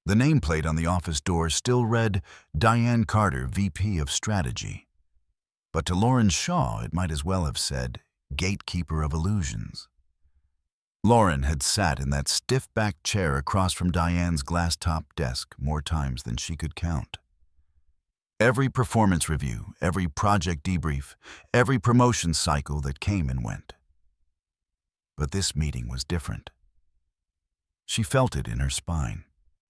The nameplate on the office door still read Diane Carter, VP of Strategy. But to Lauren Shaw, it might as well have said Gatekeeper of Illusions. Lauren had sat in that stiff-backed chair across from Diane's glass-top desk more times than she could count. Every performance review, every project debrief, every promotion cycle that came and went. But this meeting was different. She felt it in her spine.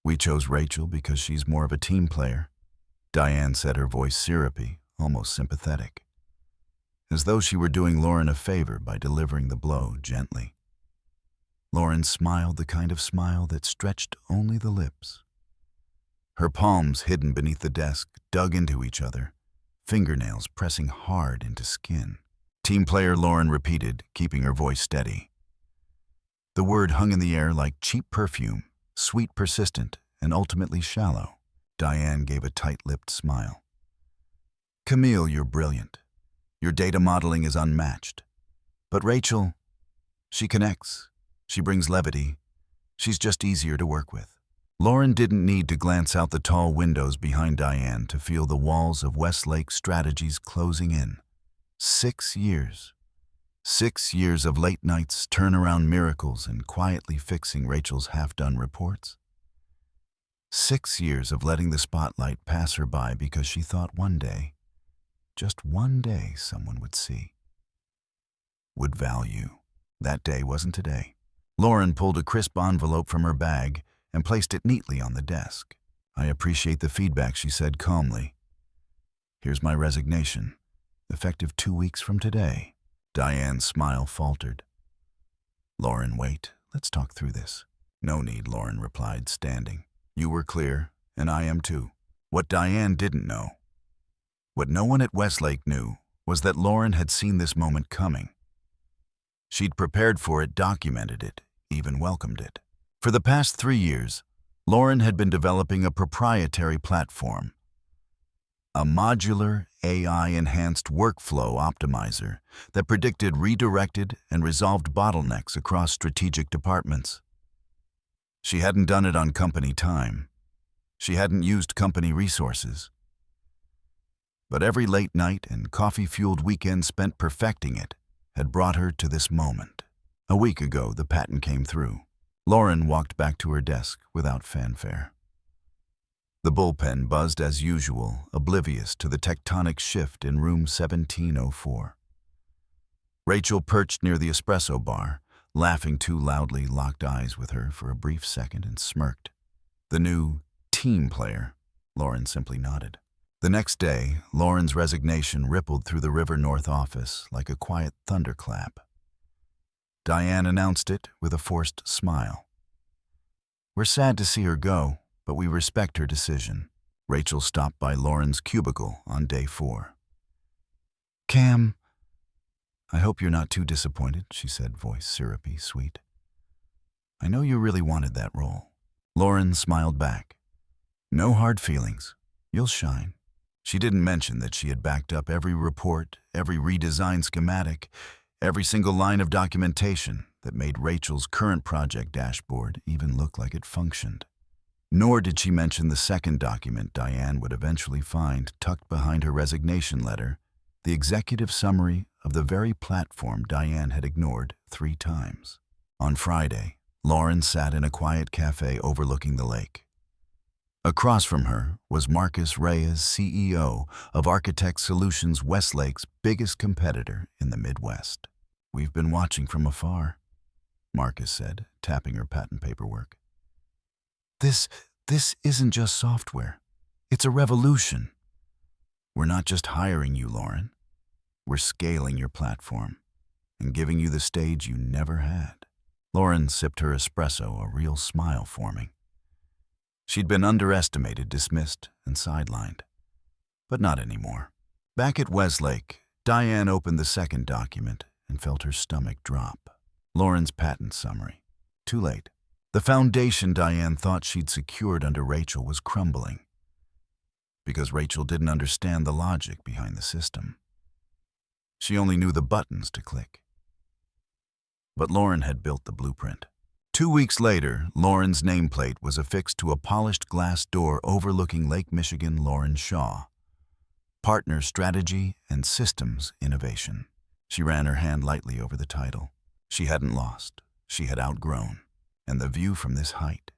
"We chose Rachel because she's more of a team player," Diane said, her voice syrupy, almost sympathetic, as though she were doing Lauren a favor by delivering the blow gently. Lauren smiled the kind of smile that stretched only the lips. Her palms, hidden beneath the desk, dug into each other, fingernails pressing hard into skin. "Team player," Lauren repeated, keeping her voice steady. The word hung in the air like cheap perfume, sweet, persistent, and ultimately shallow. Diane gave a tight-lipped smile. "Camille, you're brilliant. Your data modeling is unmatched. But Rachel, she connects. She brings levity. She's just easier to work with." Lauren didn't need to glance out the tall windows behind Diane to feel the walls of Westlake Strategies closing in. 6 years. 6 years of late nights, turnaround miracles, and quietly fixing Rachel's half-done reports. 6 years of letting the spotlight pass her by because she thought one day, just one day, someone would see. Would value. That day wasn't today. Lauren pulled a crisp envelope from her bag and placed it neatly on the desk. "I appreciate the feedback," she said calmly. "Here's my resignation, effective 2 weeks from today." Diane's smile faltered. "Lauren, wait. Let's talk through this." "No need," Lauren replied, standing. "You were clear, and I am too." What Diane didn't know, what no one at Westlake knew, was that Lauren had seen this moment coming. She'd prepared for it, documented it, even welcomed it. For the past 3 years, Lauren had been developing a proprietary platform, a modular, AI-enhanced workflow optimizer that predicted, redirected, and resolved bottlenecks across strategic departments. She hadn't done it on company time. She hadn't used company resources. But every late night and coffee-fueled weekend spent perfecting it had brought her to this moment. A week ago, the patent came through. Lauren walked back to her desk without fanfare. The bullpen buzzed as usual, oblivious to the tectonic shift in room 1704. Rachel, perched near the espresso bar, laughing too loudly, locked eyes with her for a brief second and smirked. The new team player, Lauren simply nodded. The next day, Lauren's resignation rippled through the River North office like a quiet thunderclap. Diane announced it with a forced smile. "We're sad to see her go, but we respect her decision." Rachel stopped by Lauren's cubicle on day 4. "Cam, I hope you're not too disappointed," she said, voice syrupy, sweet. "I know you really wanted that role." Lauren smiled back. "No hard feelings. You'll shine." She didn't mention that she had backed up every report, every redesigned schematic, every single line of documentation that made Rachel's current project dashboard even look like it functioned. Nor did she mention the second document Diane would eventually find tucked behind her resignation letter, the executive summary of the very platform Diane had ignored 3 times. On Friday, Lauren sat in a quiet cafe overlooking the lake. Across from her was Marcus Reyes, CEO of Architect Solutions, Westlake's biggest competitor in the Midwest. "We've been watching from afar," Marcus said, tapping her patent paperwork. This isn't just software. It's a revolution. We're not just hiring you, Lauren. We're scaling your platform and giving you the stage you never had." Lauren sipped her espresso, a real smile forming. She'd been underestimated, dismissed, and sidelined. But not anymore. Back at Westlake, Diane opened the second document and felt her stomach drop. Lauren's patent summary. Too late. The foundation Diane thought she'd secured under Rachel was crumbling, because Rachel didn't understand the logic behind the system. She only knew the buttons to click. But Lauren had built the blueprint. 2 weeks later, Lauren's nameplate was affixed to a polished glass door overlooking Lake Michigan. Lauren Shaw, Partner Strategy and Systems Innovation. She ran her hand lightly over the title. She hadn't lost. She had outgrown. And the view from this height.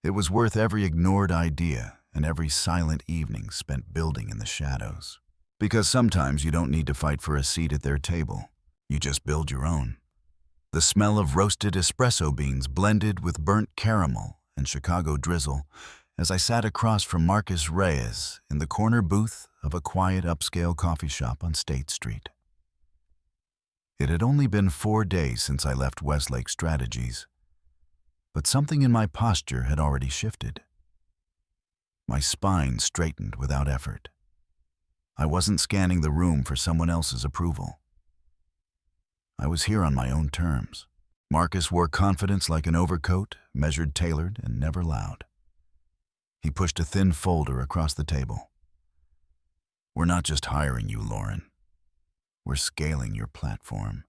It was worth every ignored idea and every silent evening spent building in the shadows. Because sometimes you don't need to fight for a seat at their table. You just build your own. The smell of roasted espresso beans blended with burnt caramel and Chicago drizzle as I sat across from Marcus Reyes in the corner booth of a quiet upscale coffee shop on State Street. It had only been 4 days since I left Westlake Strategies, but something in my posture had already shifted. My spine straightened without effort. I wasn't scanning the room for someone else's approval. I was here on my own terms. Marcus wore confidence like an overcoat, measured, tailored, and never loud. He pushed a thin folder across the table. We're not just hiring you, Lauren. We're scaling your platform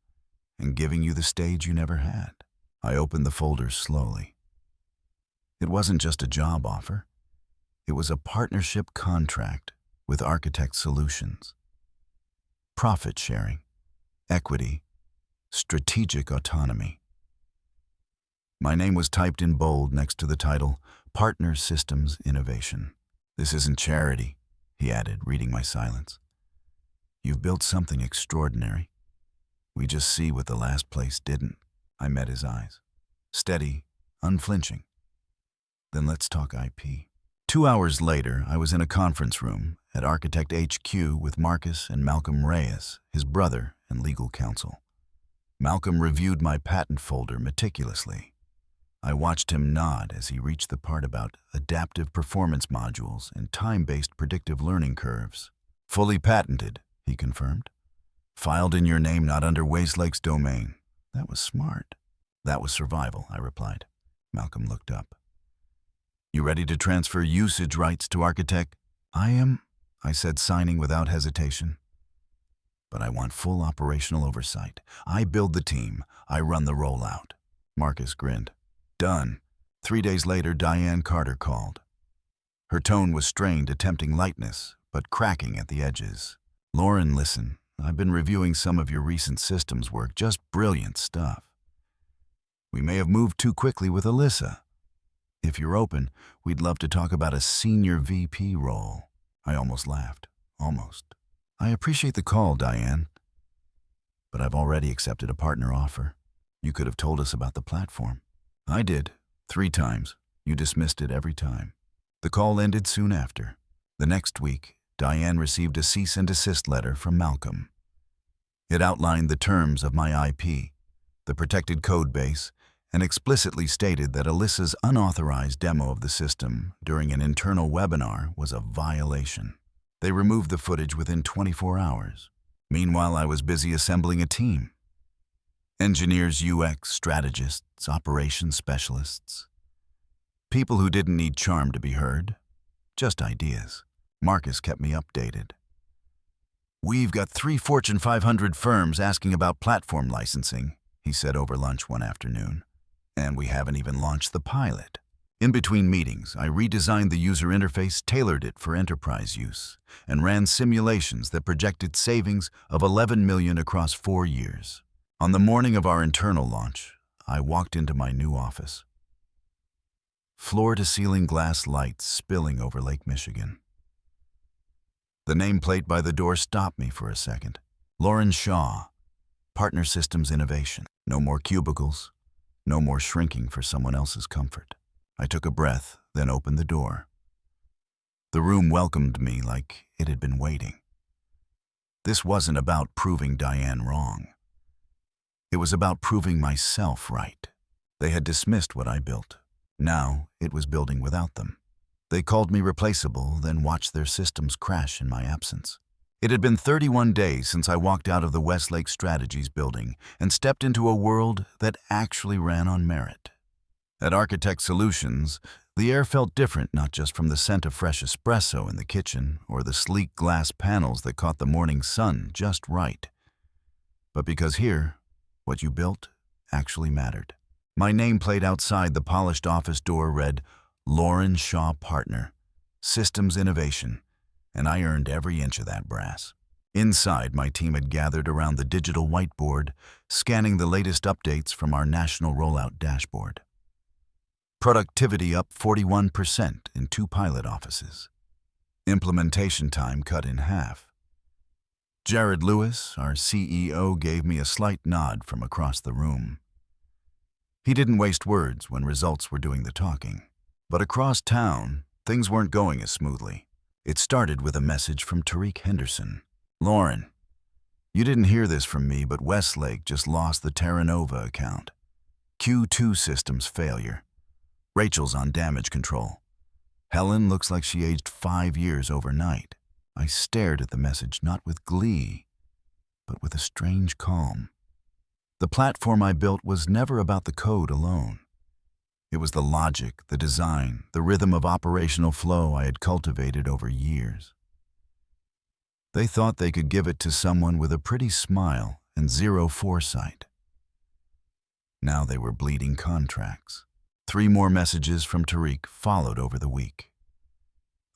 and giving you the stage you never had. I opened the folder slowly. It wasn't just a job offer. It was a partnership contract with Architect Solutions. Profit sharing, equity, strategic autonomy. My name was typed in bold next to the title, Partner Systems Innovation. This isn't charity, he added, reading my silence. You've built something extraordinary. We just see what the last place didn't. I met his eyes. Steady, unflinching. Then let's talk IP. 2 hours later, I was in a conference room at Architect HQ with Marcus and Malcolm Reyes, his brother and legal counsel. Malcolm reviewed my patent folder meticulously. I watched him nod as he reached the part about adaptive performance modules and time-based predictive learning curves. Fully patented, he confirmed. Filed in your name, not under Westlake's domain. That was smart. That was survival, I replied. Malcolm looked up. You ready to transfer usage rights to Architect? I am, I said, signing without hesitation. But I want full operational oversight. I build the team. I run the rollout. Marcus grinned. Done. 3 days later, Diane Carter called. Her tone was strained, attempting lightness, but cracking at the edges. Lauren, listen. I've been reviewing some of your recent systems work. Just brilliant stuff. We may have moved too quickly with Alyssa. If you're open, we'd love to talk about a senior VP role. I almost laughed. Almost. I appreciate the call, Diane. But I've already accepted a partner offer. You could have told us about the platform. I did. 3 times. You dismissed it every time. The call ended soon after. The next week, Diane received a cease and desist letter from Malcolm. It outlined the terms of my IP, the protected code base, and explicitly stated that Alyssa's unauthorized demo of the system during an internal webinar was a violation. They removed the footage within 24 hours. Meanwhile, I was busy assembling a team. Engineers, UX, strategists, operations specialists. People who didn't need charm to be heard, just ideas. Marcus kept me updated. We've got 3 Fortune 500 firms asking about platform licensing, he said over lunch one afternoon. And we haven't even launched the pilot. In between meetings, I redesigned the user interface, tailored it for enterprise use, and ran simulations that projected savings of $11 million across 4 years. On the morning of our internal launch, I walked into my new office. Floor-to-ceiling glass lights spilling over Lake Michigan. The nameplate by the door stopped me for a second. Lauren Shaw, Partner Systems Innovation. No more cubicles. No more shrinking for someone else's comfort. I took a breath, then opened the door. The room welcomed me like it had been waiting. This wasn't about proving Diane wrong. It was about proving myself right. They had dismissed what I built. Now it was building without them. They called me replaceable, then watched their systems crash in my absence. It had been 31 days since I walked out of the Westlake Strategies building and stepped into a world that actually ran on merit. At Architect Solutions, the air felt different, not just from the scent of fresh espresso in the kitchen or the sleek glass panels that caught the morning sun just right, but because here, what you built actually mattered. My nameplate outside the polished office door read, Lauren Shaw Partner, Systems Innovation, and I earned every inch of that brass. Inside, my team had gathered around the digital whiteboard, scanning the latest updates from our national rollout dashboard. Productivity up 41% in 2 pilot offices. Implementation time cut in half. Jared Lewis, our CEO, gave me a slight nod from across the room. He didn't waste words when results were doing the talking. But across town, things weren't going as smoothly. It started with a message from Tariq Henderson. Lauren, you didn't hear this from me, but Westlake just lost the Terra Nova account. Q2 systems failure. Rachel's on damage control. Helen looks like she aged 5 years overnight. I stared at the message not with glee, but with a strange calm. The platform I built was never about the code alone. It was the logic, the design, the rhythm of operational flow I had cultivated over years. They thought they could give it to someone with a pretty smile and zero foresight. Now they were bleeding contracts. 3 more messages from Tariq followed over the week.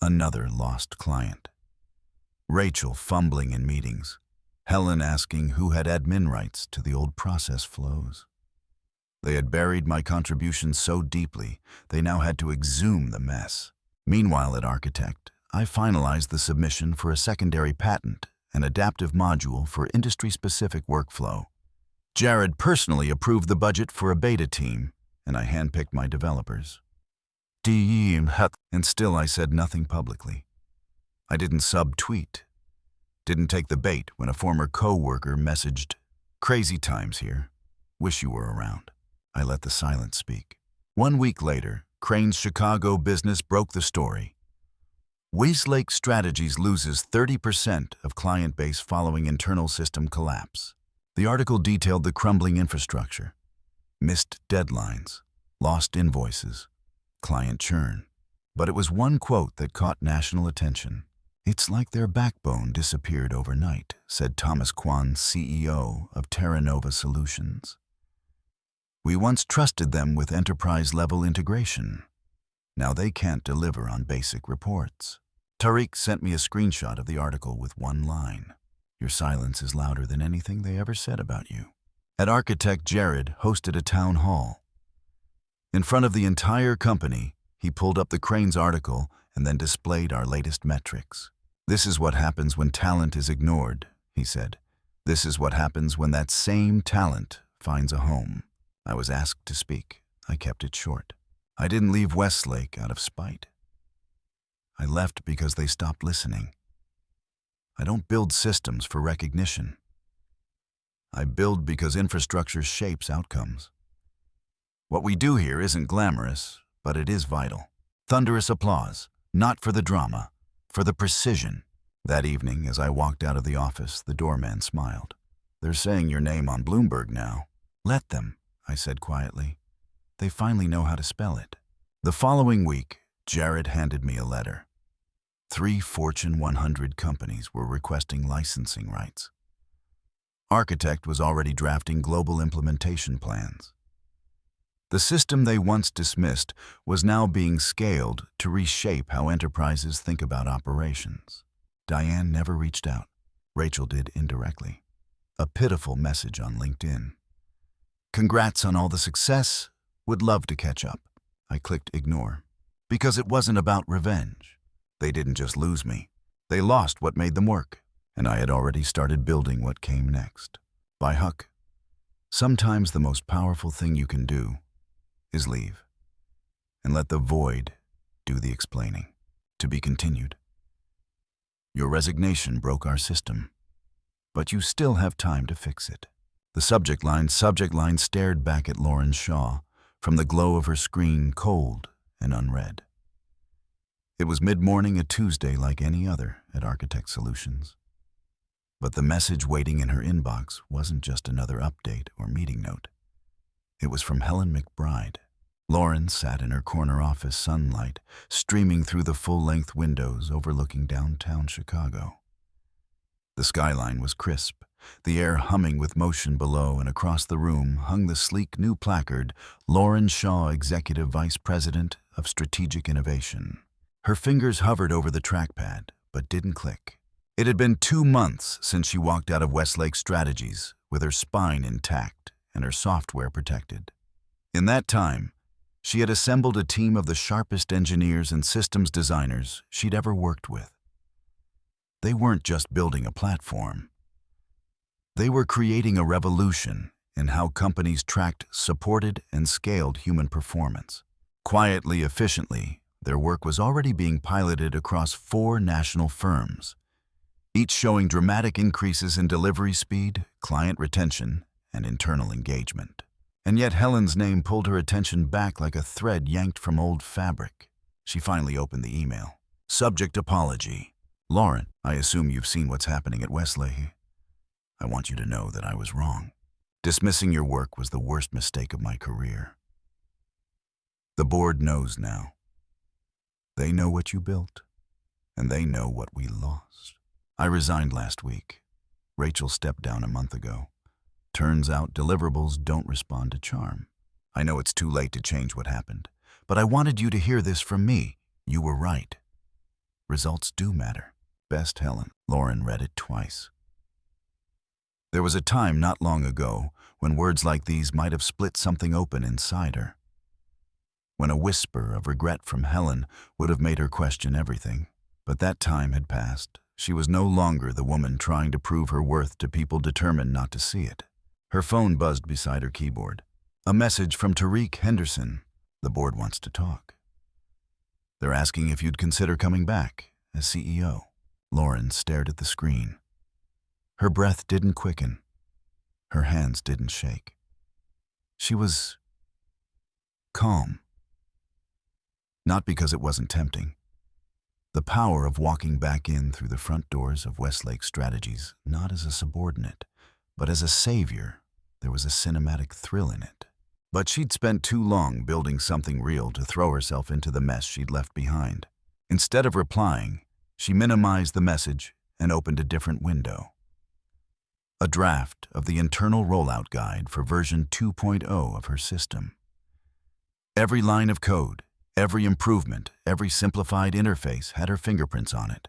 Another lost client. Rachel fumbling in meetings. Helen asking who had admin rights to the old process flows. They had buried my contributions so deeply, they now had to exhume the mess. Meanwhile, at Architect, I finalized the submission for a secondary patent, an adaptive module for industry-specific workflow. Jared personally approved the budget for a beta team, and I handpicked my developers. And still I said nothing publicly. I didn't sub-tweet. Didn't take the bait when a former coworker messaged, "Crazy times here. Wish you were around." I let the silence speak. 1 week later, Crane's Chicago business broke the story. Westlake Strategies loses 30% of client base following internal system collapse. The article detailed the crumbling infrastructure, missed deadlines, lost invoices, client churn. But it was one quote that caught national attention. "It's like their backbone disappeared overnight," said Thomas Kwan, CEO of Terra Nova Solutions. "We once trusted them with enterprise-level integration. Now they can't deliver on basic reports." Tariq sent me a screenshot of the article with one line. "Your silence is louder than anything they ever said about you." At Architect, Jared hosted a town hall. In front of the entire company, he pulled up the Crane's article and then displayed our latest metrics. "This is what happens when talent is ignored," he said. "This is what happens when that same talent finds a home." I was asked to speak. I kept it short. I didn't leave Westlake out of spite. I left because they stopped listening. I don't build systems for recognition. I build because infrastructure shapes outcomes. What we do here isn't glamorous, but it is vital. Thunderous applause, not for the drama, for the precision. That evening, as I walked out of the office, the doorman smiled. "They're saying your name on Bloomberg now." "Let them," I said quietly. "They finally know how to spell it." The following week, Jared handed me a letter. 3 Fortune 100 companies were requesting licensing rights. Architect was already drafting global implementation plans. The system they once dismissed was now being scaled to reshape how enterprises think about operations. Diane never reached out. Rachel did indirectly. A pitiful message on LinkedIn. "Congrats on all the success. Would love to catch up." I clicked ignore. Because it wasn't about revenge. They didn't just lose me. They lost what made them work. And I had already started building what came next. By Huck, sometimes the most powerful thing you can do is leave and let the void do the explaining. To be continued. Your resignation broke our system, but you still have time to fix it. The subject line stared back at Lauren Shaw from the glow of her screen, cold and unread. It was mid-morning, a Tuesday like any other at Architect Solutions. But the message waiting in her inbox wasn't just another update or meeting note. It was from Helen McBride. Lauren sat in her corner office, sunlight streaming through the full-length windows overlooking downtown Chicago. The skyline was crisp, the air humming with motion below, and across the room hung the sleek new placard, Lauren Shaw, Executive Vice President of Strategic Innovation. Her fingers hovered over the trackpad, but didn't click. It had been 2 months since she walked out of Westlake Strategies with her spine intact and her software protected. In that time, she had assembled a team of the sharpest engineers and systems designers she'd ever worked with. They weren't just building a platform. They were creating a revolution in how companies tracked, supported, and scaled human performance. Quietly, efficiently, their work was already being piloted across 4 national firms, each showing dramatic increases in delivery speed, client retention, and internal engagement. And yet Helen's name pulled her attention back like a thread yanked from old fabric. She finally opened the email. Subject: apology. Lauren, I assume you've seen what's happening at Westlake. I want you to know that I was wrong. Dismissing your work was the worst mistake of my career. The board knows now. They know what you built, and they know what we lost. I resigned last week. Rachel stepped down a month ago. Turns out deliverables don't respond to charm. I know it's too late to change what happened, but I wanted you to hear this from me. You were right. Results do matter. Best, Helen. Lauren read it twice. There was a time not long ago when words like these might have split something open inside her. When a whisper of regret from Helen would have made her question everything. But that time had passed. She was no longer the woman trying to prove her worth to people determined not to see it. Her phone buzzed beside her keyboard. A message from Tariq Henderson. The board wants to talk. They're asking if you'd consider coming back as CEO. Lauren stared at the screen. Her breath didn't quicken. Her hands didn't shake. She was calm. Not because it wasn't tempting. The power of walking back in through the front doors of Westlake Strategies, not as a subordinate, but as a savior, there was a cinematic thrill in it. But she'd spent too long building something real to throw herself into the mess she'd left behind. Instead of replying, she minimized the message and opened a different window. A draft of the internal rollout guide for version 2.0 of her system. Every line of code, every improvement, every simplified interface had her fingerprints on it.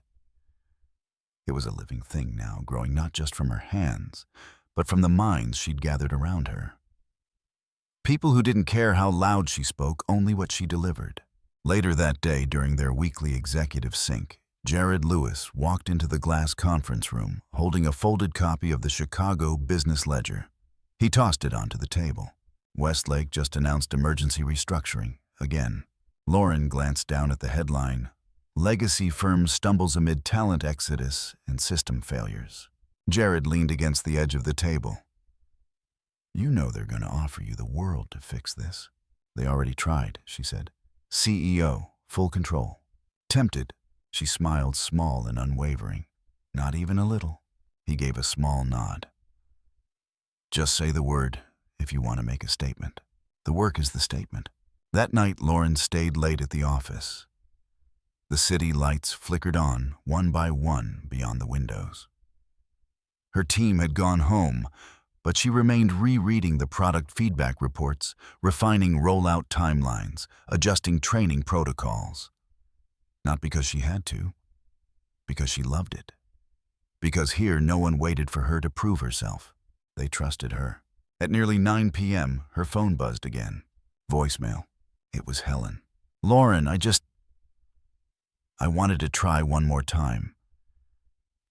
It was a living thing now, growing not just from her hands, but from the minds she'd gathered around her. People who didn't care how loud she spoke, only what she delivered. Later that day, during their weekly executive sync, Jared Lewis walked into the glass conference room, holding a folded copy of the Chicago Business Ledger. He tossed it onto the table. Westlake just announced emergency restructuring, again. Lauren glanced down at the headline, Legacy Firm Stumbles Amid Talent Exodus and System Failures. Jared leaned against the edge of the table. You know they're going to offer you the world to fix this. They already tried, she said. CEO, full control. Tempted, she smiled, small and unwavering. Not even a little. He gave a small nod. Just say the word if you want to make a statement. The work is the statement. That night, Lauren stayed late at the office. The city lights flickered on, one by one, beyond the windows. Her team had gone home, but she remained rereading the product feedback reports, refining rollout timelines, adjusting training protocols. Not because she had to, because she loved it. Because here no one waited for her to prove herself. They trusted her. At nearly 9 p.m., her phone buzzed again. Voicemail. It was Helen. Lauren, I wanted to try one more time.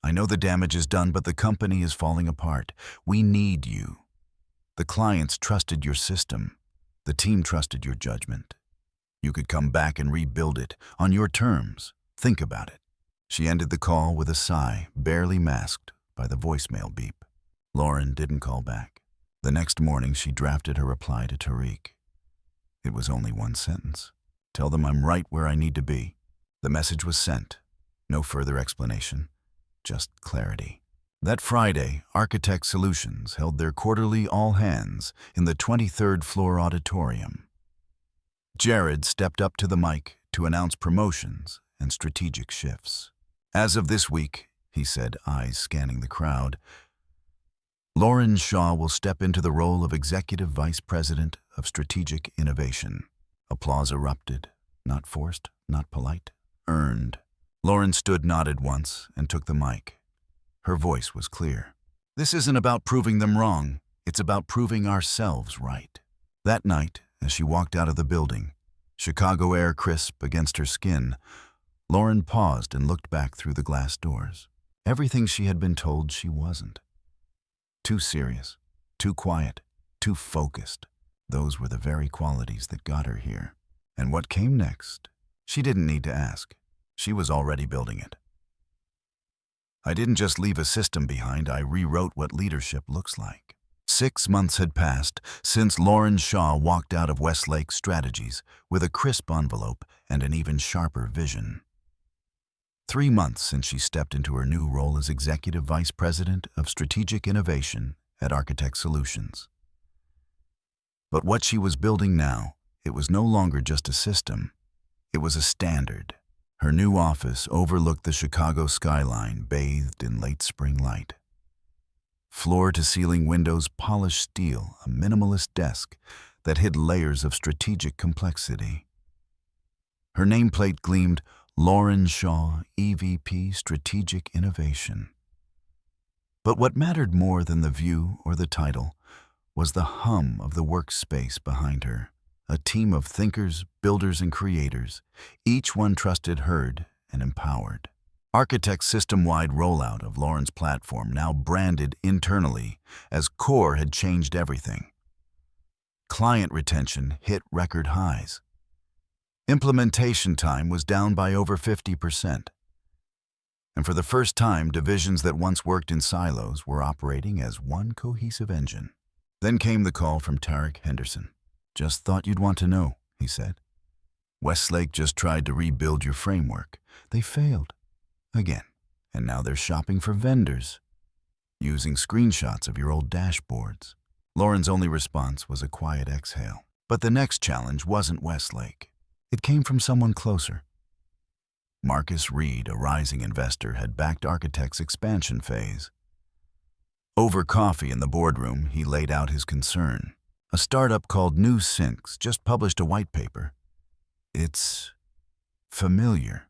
I know the damage is done, but the company is falling apart. We need you. The clients trusted your system. The team trusted your judgment. You could come back and rebuild it on your terms. Think about it. She ended the call with a sigh, barely masked by the voicemail beep. Lauren didn't call back. The next morning, she drafted her reply to Tariq. It was only one sentence. Tell them I'm right where I need to be. The message was sent. No further explanation, just clarity. That Friday, Architect Solutions held their quarterly all-hands in the 23rd floor auditorium. Jared stepped up to the mic to announce promotions and strategic shifts. As of this week, he said, eyes scanning the crowd, Lauren Shaw will step into the role of Executive Vice President of Strategic Innovation. Applause erupted. Not forced, not polite. Earned. Lauren stood nodded once and took the mic. Her voice was clear. This isn't about proving them wrong. It's about proving ourselves right. That night, as she walked out of the building, Chicago air crisp against her skin, Lauren paused and looked back through the glass doors. Everything she had been told she wasn't. Too serious, too quiet, too focused. Those were the very qualities that got her here. And what came next? She didn't need to ask. She was already building it. I didn't just leave a system behind, I rewrote what leadership looks like. 6 months had passed since Lauren Shaw walked out of Westlake Strategies with a crisp envelope and an even sharper vision. 3 months since she stepped into her new role as Executive Vice President of Strategic Innovation at Architect Solutions. But what she was building now, it was no longer just a system. It was a standard. Her new office overlooked the Chicago skyline, bathed in late spring light. Floor-to-ceiling windows, polished steel, a minimalist desk that hid layers of strategic complexity. Her nameplate gleamed, Lauren Shaw, EVP Strategic Innovation. But what mattered more than the view or the title was the hum of the workspace behind her. A team of thinkers, builders, and creators, each one trusted, heard, and empowered. Architect's system-wide rollout of Lauren's platform, now branded internally as Core, had changed everything. Client retention hit record highs. Implementation time was down by over 50%. And for the first time, divisions that once worked in silos were operating as one cohesive engine. Then came the call from Tarek Henderson. "Just thought you'd want to know," he said. "Westlake just tried to rebuild your framework. They failed. Again. And now they're shopping for vendors, using screenshots of your old dashboards." Lauren's only response was a quiet exhale. But the next challenge wasn't Westlake. It came from someone closer. Marcus Reed, a rising investor, had backed Architect's expansion phase. Over coffee in the boardroom, he laid out his concern. A startup called New Syncs just published a white paper. "It's familiar,"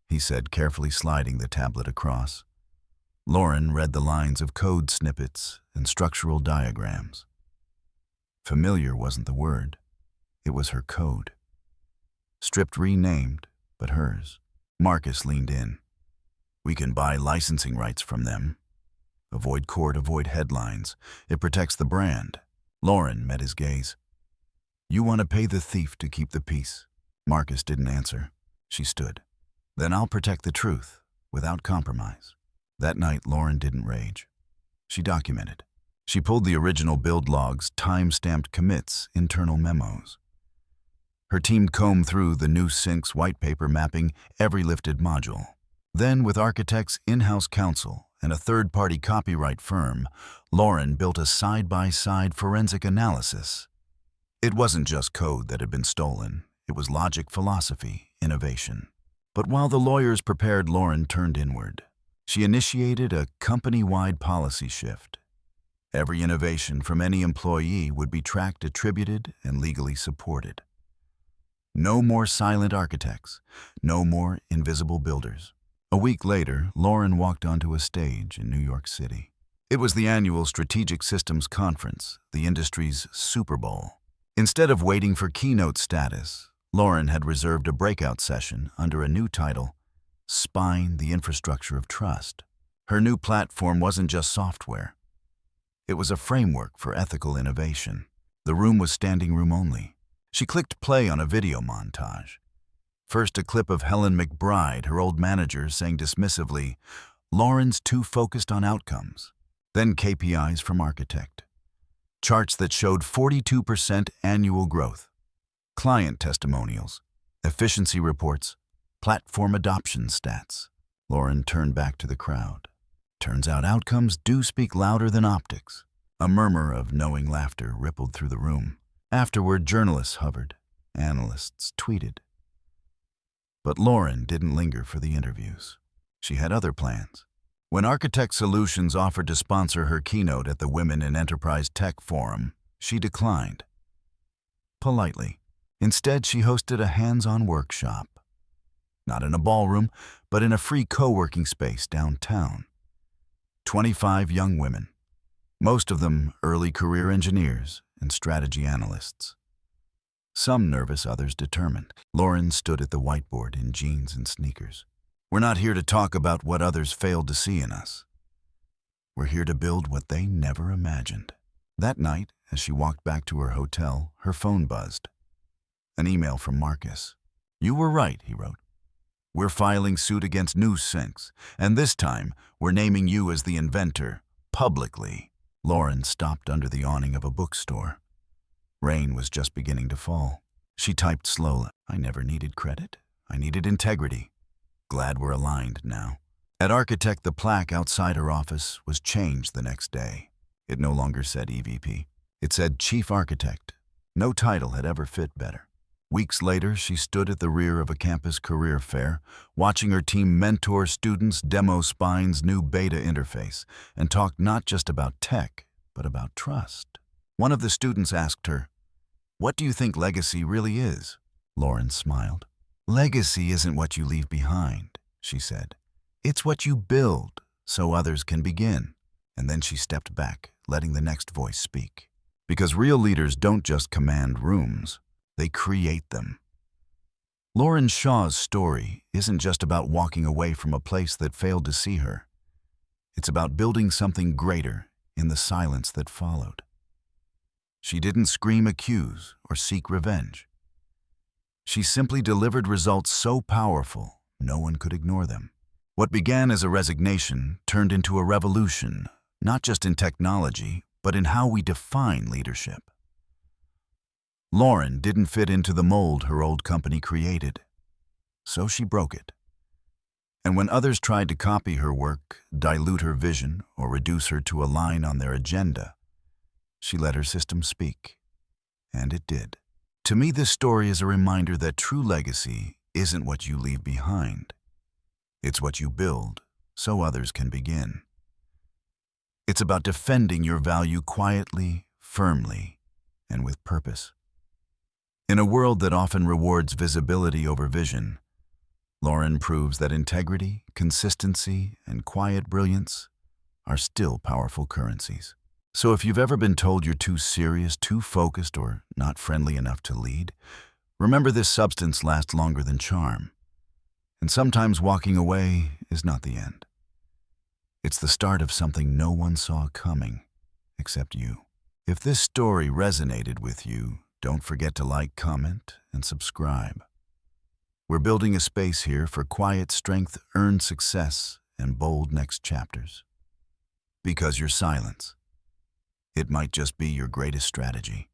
he said, carefully sliding the tablet across. Lauren read the lines of code snippets and structural diagrams. Familiar wasn't the word. It was her code. Stripped, renamed, but hers. Marcus leaned in. "We can buy licensing rights from them. Avoid court, avoid headlines. It protects the brand." Lauren met his gaze. "You want to pay the thief to keep the peace." Marcus didn't answer. She stood. "Then I'll protect the truth, without compromise." That night, Lauren didn't rage. She documented. She pulled the original build logs, time-stamped commits, internal memos. Her team combed through the New Syncs white paper, mapping every lifted module. Then, with Architect's in-house counsel and a third-party copyright firm, Lauren built a side-by-side forensic analysis. It wasn't just code that had been stolen. It was logic, philosophy, innovation. But while the lawyers prepared, Lauren turned inward. She initiated a company-wide policy shift. Every innovation from any employee would be tracked, attributed, and legally supported. No more silent architects. No more invisible builders. A week later, Lauren walked onto a stage in New York City. It was the annual Strategic Systems Conference, the industry's Super Bowl. Instead of waiting for keynote status, Lauren had reserved a breakout session under a new title, Spine, the Infrastructure of Trust. Her new platform wasn't just software. It was a framework for ethical innovation. The room was standing room only. She clicked play on a video montage. First, a clip of Helen McBride, her old manager, saying dismissively, "Lauren's too focused on outcomes." Then KPIs from Architect. Charts that showed 42% annual growth. Client testimonials, efficiency reports, platform adoption stats. Lauren turned back to the crowd. Turns out outcomes do speak louder than optics. A murmur of knowing laughter rippled through the room. Afterward, journalists hovered. Analysts tweeted. But Lauren didn't linger for the interviews. She had other plans. When Architect Solutions offered to sponsor her keynote at the Women in Enterprise Tech Forum, she declined. Politely. Instead, she hosted a hands-on workshop. Not in a ballroom, but in a free co-working space downtown. 25 young women, most of them early career engineers and strategy analysts. Some nervous, others determined. Lauren stood at the whiteboard in jeans and sneakers. We're not here to talk about what others failed to see in us. We're here to build what they never imagined. That night, as she walked back to her hotel, her phone buzzed. An email from Marcus. "You were right," he wrote. "We're filing suit against NewSyncs, and this time we're naming you as the inventor, publicly." Lauren stopped under the awning of a bookstore. Rain was just beginning to fall. She typed slowly. "I never needed credit. I needed integrity. Glad we're aligned now." At Architect, the plaque outside her office was changed the next day. It no longer said EVP. It said Chief Architect. No title had ever fit better. Weeks later, she stood at the rear of a campus career fair, watching her team mentor students demo Spine's new beta interface, and talk not just about tech, but about trust. One of the students asked her, "What do you think legacy really is?" Lauren smiled. "Legacy isn't what you leave behind," she said. "It's what you build so others can begin." And then she stepped back, letting the next voice speak. Because real leaders don't just command rooms, they create them. Lauren Shaw's story isn't just about walking away from a place that failed to see her. It's about building something greater in the silence that followed. She didn't scream accuse or seek revenge. She simply delivered results so powerful, no one could ignore them. What began as a resignation turned into a revolution, not just in technology, but in how we define leadership. Lauren didn't fit into the mold her old company created, so she broke it. And when others tried to copy her work, dilute her vision, or reduce her to a line on their agenda, she let her system speak. And it did. To me, this story is a reminder that true legacy isn't what you leave behind. It's what you build so others can begin. It's about defending your value quietly, firmly, and with purpose. In a world that often rewards visibility over vision, Lauren proves that integrity, consistency, and quiet brilliance are still powerful currencies. So if you've ever been told you're too serious, too focused, or not friendly enough to lead, remember this substance lasts longer than charm. And sometimes walking away is not the end. It's the start of something no one saw coming, except you. If this story resonated with you, don't forget to like, comment, and subscribe. We're building a space here for quiet strength, earned success, and bold next chapters. Because your silence, it might just be your greatest strategy.